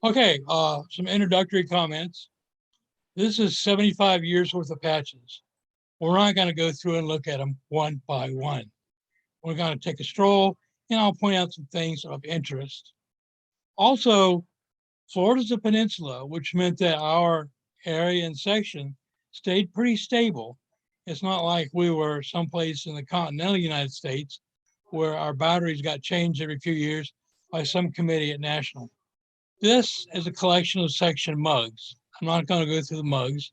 Okay, some introductory comments. This is 75 years worth of patches. We're not going to go through and look at them one by one. We're going to take a stroll and I'll point out some things of interest. Also, Florida's a peninsula, which meant that our area and section stayed pretty stable. It's not like we were someplace in the continental United States where our boundaries got changed every few years by some committee at national. This is a collection of section mugs. I'm not going to go through the mugs,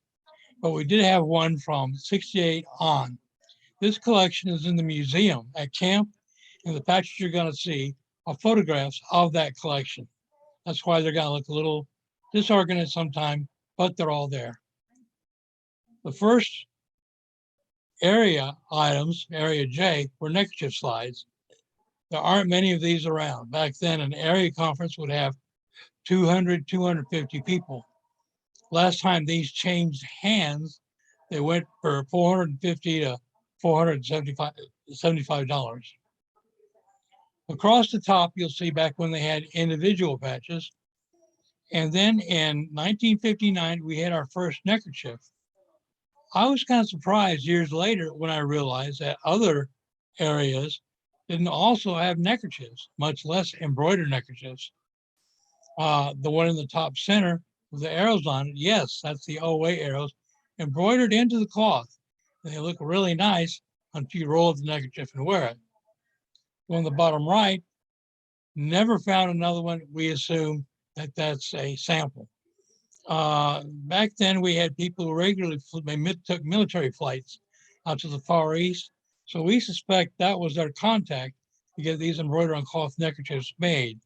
but we did have one from 68 on. This collection is in the museum at camp, and the patches you're going to see are photographs of that collection. That's why they're going to look a little disorganized sometimes, but they're all there. The first area items, area J, were neckerchief slides. There aren't many of these around. Back then, an area conference would have 200, 250 people. Last time these changed hands, they went for $450 to $475. Across the top, you'll see back when they had individual patches. And then in 1959, we had our first neckerchief. I was kind of surprised years later when I realized that other areas didn't also have neckerchiefs, much less embroidered neckerchiefs. The one in the top center with the arrows on it, yes, that's the OA arrows, embroidered into the cloth. And they look really nice until you roll up the neckerchief and wear it. On the bottom right, never found another one. We assume that that's a sample. Back then, we had people who regularly took military flights out to the Far East. So we suspect that was their contact to get these embroidered on cloth neckerchiefs made.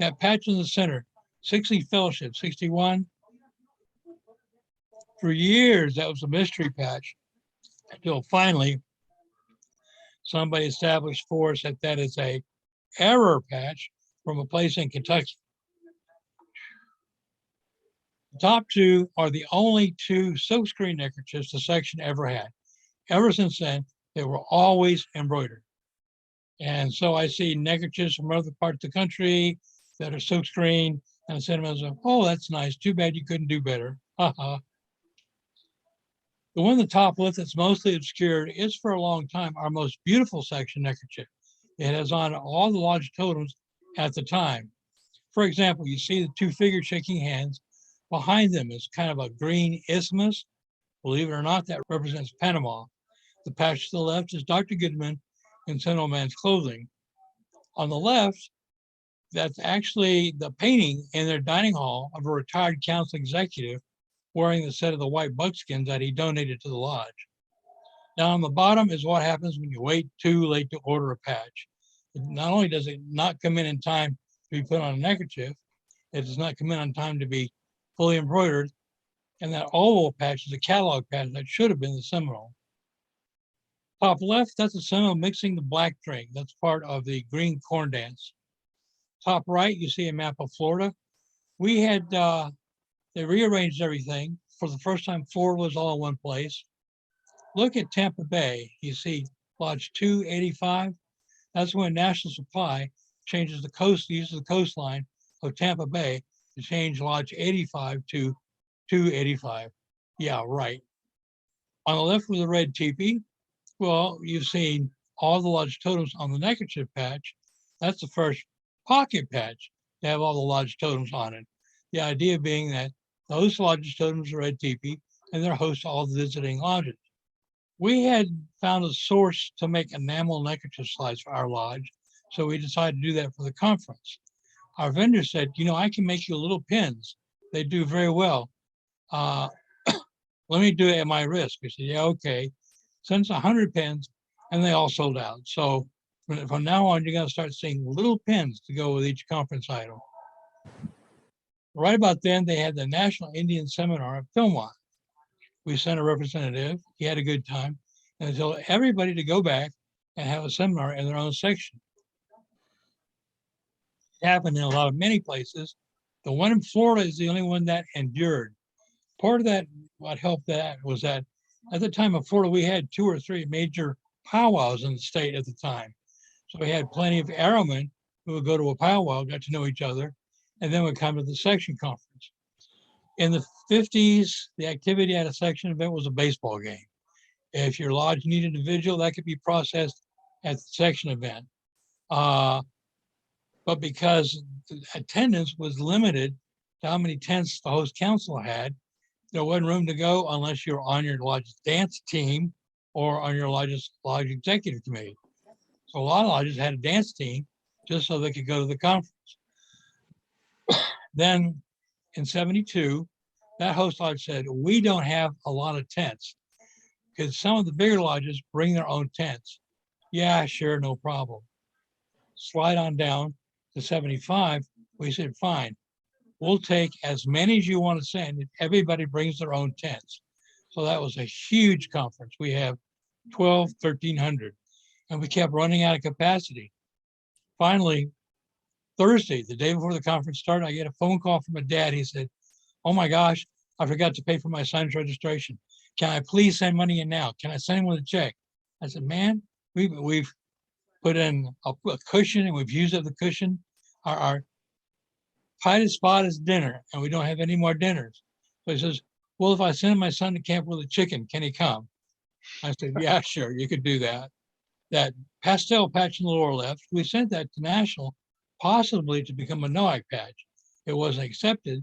That patch in the center, 60 fellowship, 61. For years, that was a mystery patch until finally somebody established for us that that is a error patch from a place in Kentucky. The top two are the only two silkscreen neckerchiefs the section ever had. Ever since then, they were always embroidered. And so I see neckerchiefs from other parts of the country that are silkscreen, and I said to myself, oh, that's nice. Too bad you couldn't do better. The one in the top left that's mostly obscured is for a long time our most beautiful section neckerchief. It has on all the lodge totems at the time. For example, you see the two figures shaking hands. Behind them is kind of a green isthmus. Believe it or not, that represents Panama. The patch to the left is Dr. Goodman in Sentinel Man's clothing. On the left, that's actually the painting in their dining hall of a retired council executive wearing the set of the white buckskins that he donated to the lodge. Down on the bottom is what happens when you wait too late to order a patch. Not only does it not come in time to be put on a neckerchief, it does not come in on time to be fully embroidered, and that oval patch is a catalog patch that should have been the Seminole. Top left, that's a Seminole mixing the black drink. That's part of the green corn dance. Top right, you see a map of Florida. We had, they rearranged everything. For the first time, Florida was all in one place. Look at Tampa Bay. You see Lodge 285. That's when National Supply changes the coast, uses the coastline of Tampa Bay to change Lodge 85 to 285. Yeah, right. On the left with the red teepee, well, you've seen all the lodge totems on the neckerchief patch. That's the first pocket patch to have all the lodge totems on it. The idea being that those lodge totems are red teepee and they're host to all the visiting lodges. We had found a source to make enamel neckerchief slides for our lodge, so we decided to do that for the conference. Our vendor said, you know, I can make you little pins. They do very well. Let me do it at my risk. We said, yeah, okay. Send us 100 pins, and they all sold out. So from now on, you're going to start seeing little pins to go with each conference item. Right about then, they had the National Indian Seminar at Philmont. We sent a representative. He had a good time. And they told everybody to go back and have a seminar in their own section. It happened in many places. The one in Florida is the only one that endured. Part of that, what helped that was that at the time of Florida, we had 2 or 3 major powwows in the state at the time. So we had plenty of airmen who would go to a powwow, got to know each other, and then we come to the section conference. In the 50s, the activity at a section event was a baseball game. If your lodge needed a vigil, that could be processed at the section event. But because the attendance was limited to how many tents the host council had, there wasn't room to go unless you're on your lodge's dance team or on your lodge executive committee. So a lot of lodges had a dance team just so they could go to the conference. Then in 72, that host lodge said, we don't have a lot of tents because some of the bigger lodges bring their own tents. Yeah, sure, no problem. Slide on down to 75. We said, fine, we'll take as many as you want to send if everybody brings their own tents. So that was a huge conference. We have 1,300, and we kept running out of capacity. Finally, Thursday, the day before the conference started, I get a phone call from a dad. He said, oh my gosh, I forgot to pay for my son's registration. Can I please send money in now? Can I send him with a check? I said, man, we've put in a cushion and we've used up the cushion. Our tightest spot is dinner, and we don't have any more dinners. So he says, well, if I send my son to camp with a chicken, can he come? I said, yeah, sure, you could do that. That pastel patch in the lower left, we sent that to National, possibly to become a NOAC patch. It wasn't accepted,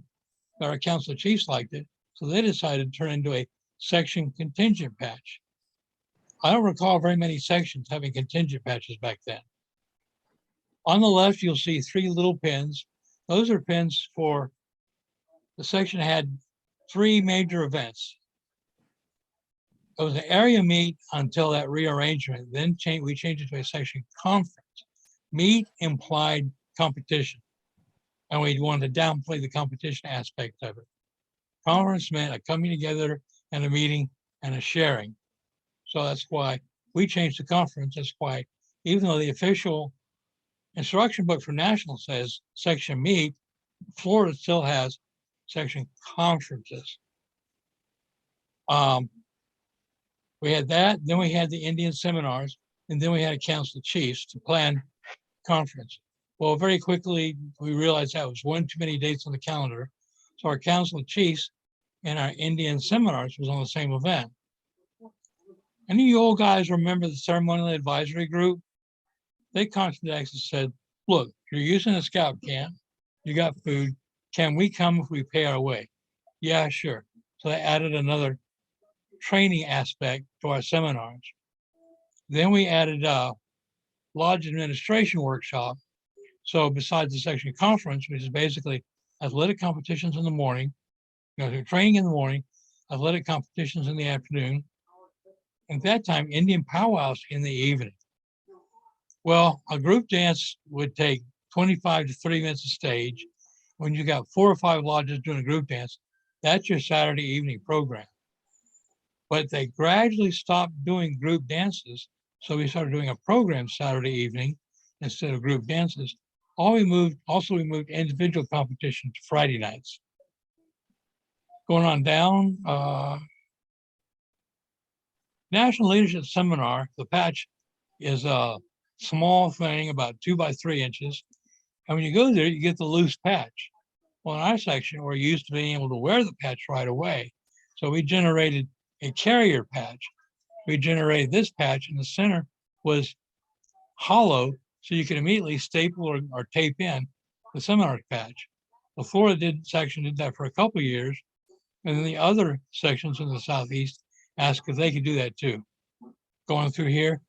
but our council of chiefs liked it, so they decided to turn into a section contingent patch. I don't recall very many sections having contingent patches back then. On the left, you'll see 3 little pins. Those are pins for the section had 3 major events. It was an area meet until that rearrangement. Then we changed it to a section conference. Meet implied competition, and we wanted to downplay the competition aspect of it. Conference meant a coming together and a meeting and a sharing. So that's why we changed the conference. That's why, even though the official instruction book for National says section meet, Florida still has section conferences. We had that, then we had the Indian seminars, and then we had a council of chiefs to plan conference. Well, very quickly, we realized that was one too many dates on the calendar. So our council of chiefs and our Indian seminars was on the same event. Any of you old guys remember the ceremonial advisory group? They contacted us and said, look, you're using a scout camp, you got food, can we come if we pay our way? Yeah, sure. So they added another training aspect to our seminars. Then we added a lodge administration workshop. So besides the section conference, which is basically athletic competitions in the morning, training in the morning, athletic competitions in the afternoon, at that time, Indian powwows in the evening. Well, a group dance would take 25 to 30 minutes a stage. When you got 4 or 5 lodges doing a group dance, that's your Saturday evening program. But they gradually stopped doing group dances. So we started doing a program Saturday evening instead of group dances. We moved individual competition to Friday nights. Going on down, National Leadership Seminar, the patch is a small thing, about 2 by 3 inches. And when you go there, you get the loose patch. Well, in our section, we're used to being able to wear the patch right away. So we generated a carrier patch. We generated this patch, and the center was hollow, so you could immediately staple or tape in the seminar patch. The Florida section did that for a couple of years, and then the other sections in the Southeast asked if they could do that too. Going through here,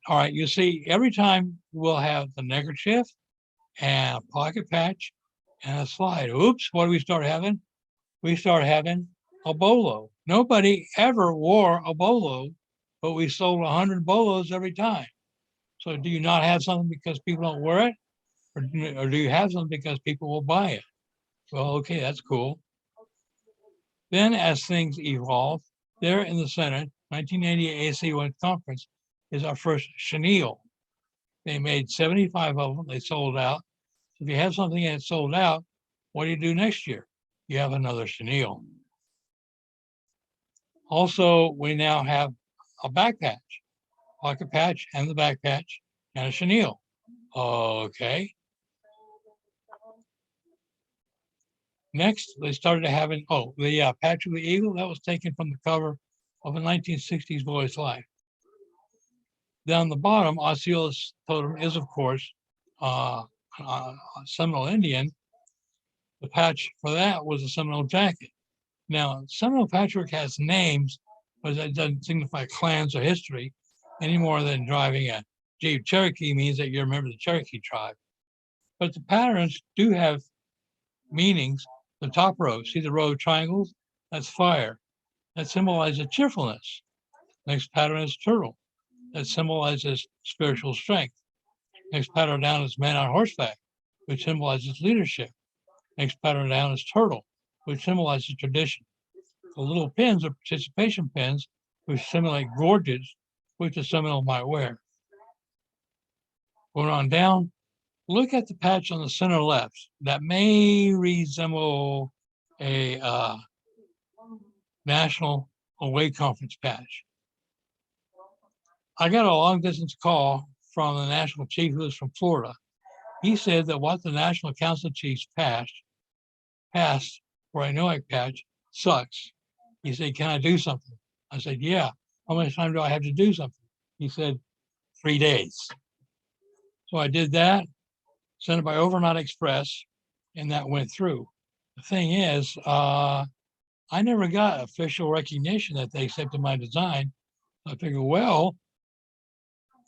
all right, you see every time we'll have the neckerchief and a pocket patch and a slide. Oops, what do we start having? We start having a bolo. Nobody ever wore a bolo, but we sold 100 bolos every time. So do you not have something because people don't wear it? Or do you have something because people will buy it? Well, okay, that's cool. Then as things evolve, there in the center, 1988 AC1 conference is our first chenille. They made 75 of them, they sold out. If you have something that's sold out, what do you do next year? You have another chenille. Also, we now have a back patch, pocket patch and the back patch and a chenille. Okay. Next, they started having, the patch of the eagle, that was taken from the cover of a 1960s Boy's Life. Down the bottom, Osceola's totem is, of course, Seminole Indian. The patch for that was a Seminole jacket. Now, Seminole patchwork has names, but that doesn't signify clans or history any more than driving a Jeep Cherokee means that you're a member of the Cherokee tribe. But the patterns do have meanings. The top row, see the row of triangles? That's fire. That symbolizes cheerfulness. Next pattern is turtle. That symbolizes spiritual strength. Next pattern down is man on horseback, which symbolizes leadership. Next pattern down is turtle, which symbolizes tradition. The little pins are participation pins, which simulate gorges, which a Seminole might wear. Going on down, look at the patch on the center left. That may resemble a National Away Conference patch. I got a long distance call from the national chief who was from Florida. He said that what the National Council of Chiefs passed for a NOAC patch sucks. He said, can I do something? I said, yeah. How much time do I have to do something? He said, 3 days. So I did that, sent it by overnight express, and that went through. The thing is, I never got official recognition that they accepted my design. I figured, well,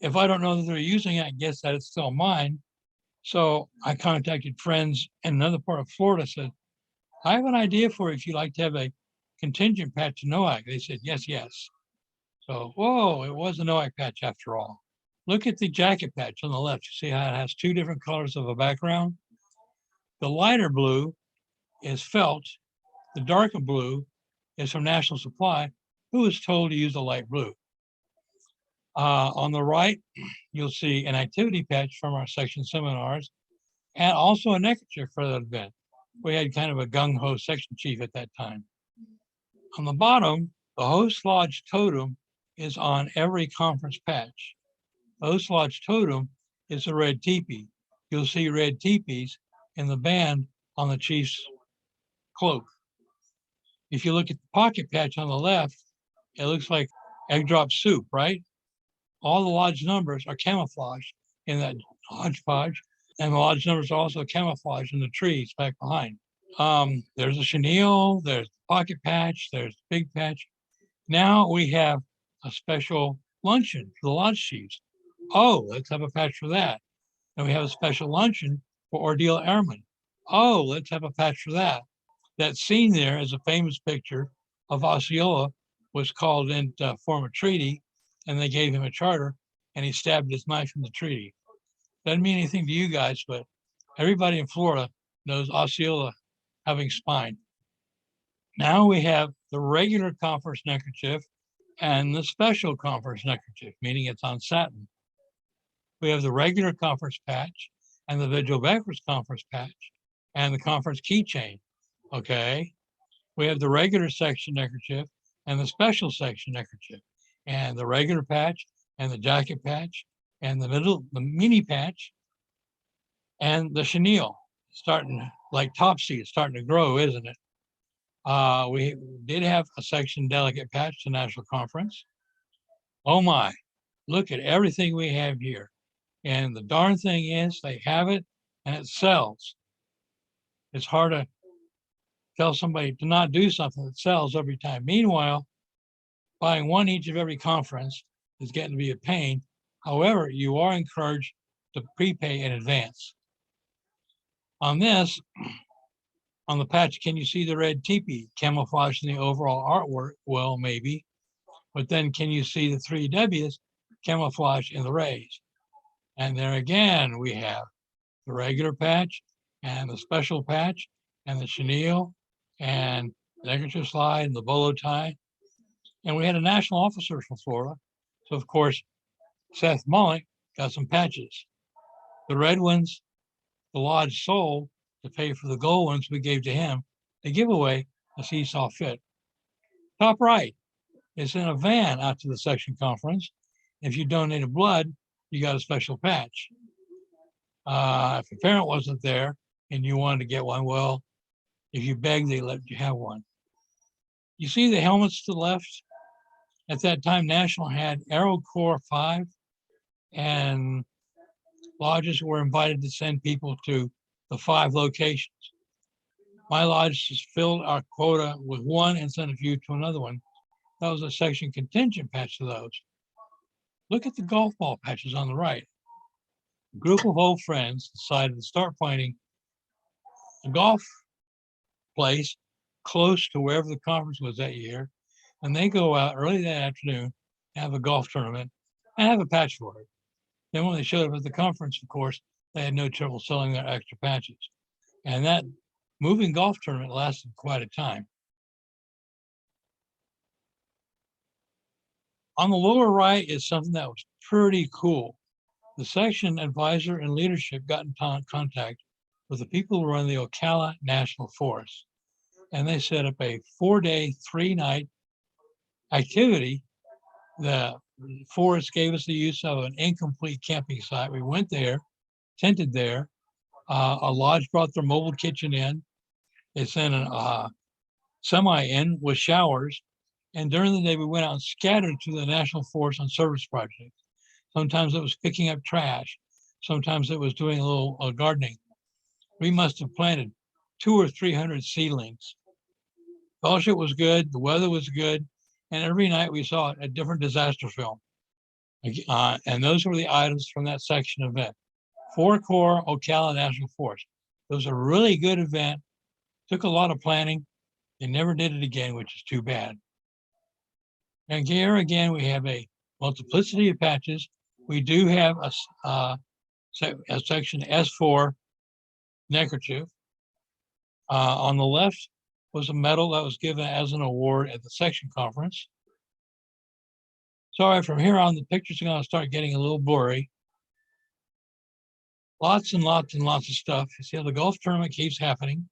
if I don't know that they're using it, I guess that it's still mine. So I contacted friends in another part of Florida, said, I have an idea for if you'd like to have a contingent patch to NOAC. They said, yes, yes. So, whoa, it was a NOAC patch after all. Look at the jacket patch on the left. You see how it has two different colors of a background? The lighter blue is felt. The darker blue is from National Supply, who was told to use the light blue. On the right, you'll see an activity patch from our section seminars and also a neckerchief for that event. We had kind of a gung-ho section chief at that time. On the bottom, the Host Lodge totem is on every conference patch. The Host Lodge totem is a red teepee. You'll see red teepees in the band on the chief's cloak. If you look at the pocket patch on the left, it looks like egg drop soup, right? All the lodge numbers are camouflaged in that hodgepodge, and the lodge numbers are also camouflaged in the trees back behind. There's a chenille, there's the pocket patch, there's the big patch. Now we have a special luncheon for the lodge chiefs. Oh, let's have a patch for that. And we have a special luncheon for Ordeal Airmen. Oh, let's have a patch for that. That scene there is a famous picture of Osceola was called in to form a treaty, and they gave him a charter, and he stabbed his knife in the treaty. Doesn't mean anything to you guys, but everybody in Florida knows Osceola having spine. Now we have the regular conference neckerchief and the special conference neckerchief, meaning it's on satin. We have the regular conference patch and the Vigil Backwards conference patch and the conference keychain. Okay. We have the regular section neckerchief and the special section neckerchief and the regular patch and the jacket patch and the mini patch and the chenille. Starting like Topsy, it's starting to grow, isn't it? We did have a section delegate patch to National Conference. Oh my, look at everything we have here. And the darn thing is they have it and it sells. It's hard to tell somebody to not do something that sells every time. Meanwhile, buying one each of every conference is getting to be a pain. However, you are encouraged to prepay in advance. On this, on the patch, can you see the red teepee camouflaged in the overall artwork? Well, maybe. But then can you see the 3 W's camouflaged in the rays? And there again, we have the regular patch and the special patch and the chenille and the neckerchief slide and the bolo tie. And we had a national officer from Florida. So, of course, Seth Mullick got some patches. The red ones, the lodge sold to pay for the gold ones we gave to him to give away as he saw fit. Top right is in a van out to the section conference. If you donated blood, you got a special patch. If your parent wasn't there and you wanted to get one, well, If you begged, they let you have one. You see the helmets to the left? At that time, National had Aero Corps 5, and lodges were invited to send people to the 5 locations. My lodge just filled our quota with one and sent a few to another one. That was a section contingent patch to those. Look at the golf ball patches on the right. A group of old friends decided to start finding a golf place close to wherever the conference was that year, and they go out early that afternoon, have a golf tournament, and have a patch for it. Then when they showed up at the conference, of course, they had no trouble selling their extra patches. And that moving golf tournament lasted quite a time. On the lower right is something that was pretty cool. The section advisor and leadership got in contact with the people who run the Ocala National Forest. And they set up a 4-day, 3-night activity. The forest gave us the use of an incomplete camping site. We went there, tented there. A lodge brought their mobile kitchen in. They sent a semi in with showers. And during the day, we went out and scattered to the National Forest on service projects. Sometimes it was picking up trash. Sometimes it was doing a little gardening. We must have planted 200 or 300 seedlings. Fellowship was good. The weather was good. And every night we saw a different disaster film. And those were the items from that section event. 4 Corps Ocala National Forest. It was a really good event. Took a lot of planning. They never did it again, which is too bad. And here again, we have a multiplicity of patches. We do have a section S4 neckerchief. On the left was a medal that was given as an award at the section conference. Sorry, from here on, the pictures are going to start getting a little blurry. Lots and lots and lots of stuff. You see how the golf tournament keeps happening.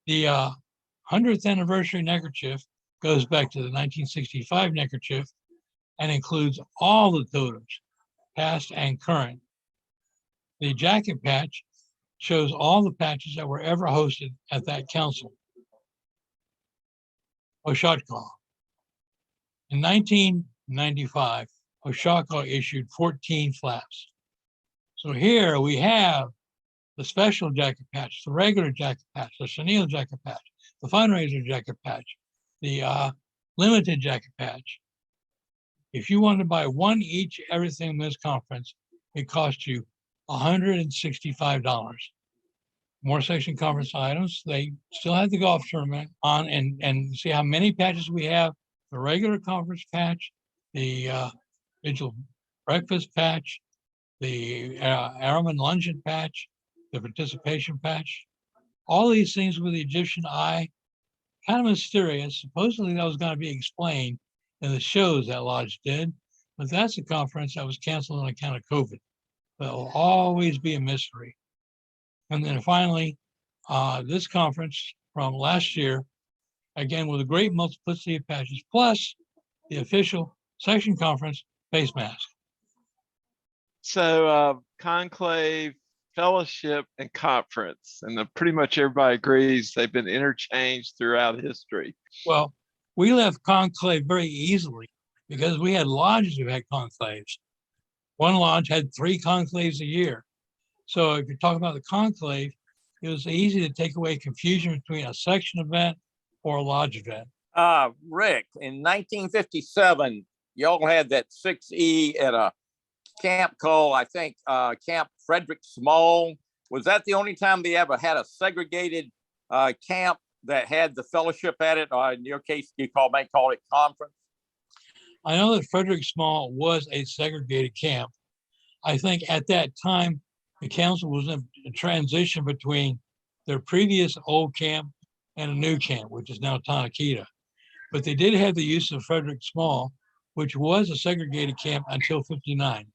The 100th anniversary neckerchief goes back to the 1965 neckerchief and includes all the totems, past and current. The jacket patch shows all the patches that were ever hosted at that council. Oshkosh. In 1995, Oshkosh issued 14 flaps. So here we have the special jacket patch, the regular jacket patch, the chenille jacket patch, the fundraiser jacket patch, the limited jacket patch. If you wanted to buy one each, everything in this conference, it cost you $165. More section conference items. They still had the golf tournament on, and see how many patches we have. The regular conference patch, the vigil breakfast patch, the airman luncheon patch, the participation patch. All these things with the Egyptian eye, kind of mysterious. Supposedly that was going to be explained in the shows that lodge did, but that's a conference that was canceled on account of COVID. But it'll always be a mystery. And then finally, this conference from last year, again, with a great multiplicity of patches, plus the official section conference face mask. So conclave, fellowship, and conference, and pretty much everybody agrees they've been interchanged throughout history. Well, we left conclave very easily because we had lodges who had conclaves. One lodge had 3 conclaves a year. So if you're talking about the conclave, it was easy to take away confusion between a section event or a lodge event. Rick, in 1957, y'all had that 6E at a camp called, I think, Camp Frederick Small. Was that the only time they ever had a segregated camp that had the fellowship at it? Or in your case, you may call it conference? I know that Frederick Small was a segregated camp. I think at that time, the council was in a transition between their previous old camp and a new camp, which is now Tonakita. But they did have the use of Frederick Small, which was a segregated camp until '59.